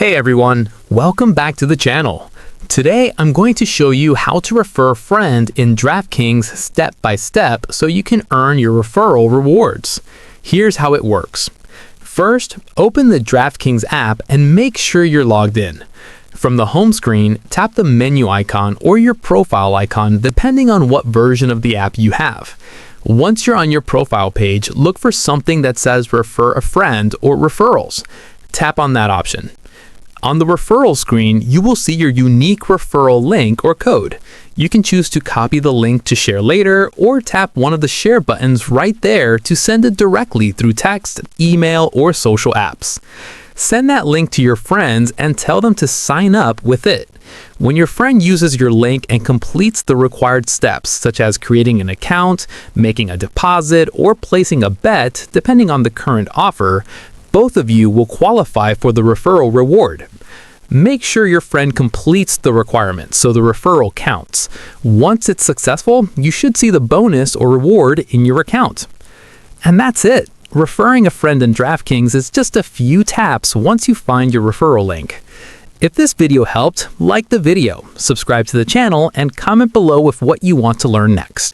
Hey everyone, welcome back to the channel. Today I'm going to show you how to refer a friend in DraftKings step by step so you can earn your referral rewards. Here's how it works. First, open the DraftKings app and make sure you're logged in. From the home screen, tap the menu icon or your profile icon depending on what version of the app you have. Once you're on your profile page, look for something that says Refer a Friend or Referrals. Tap on that option. On the referral screen, you will see your unique referral link or code. You can choose to copy the link to share later or tap one of the share buttons right there to send it directly through text, email, or social apps. Send that link to your friends and tell them to sign up with it. When your friend uses your link and completes the required steps, such as creating an account, making a deposit, or placing a bet, depending on the current offer, both of you will qualify for the referral reward. Make sure your friend completes the requirements so the referral counts. Once it's successful, you should see the bonus or reward in your account. And that's it. Referring a friend in DraftKings is just a few taps once you find your referral link. If this video helped, like the video, subscribe to the channel, and comment below with what you want to learn next.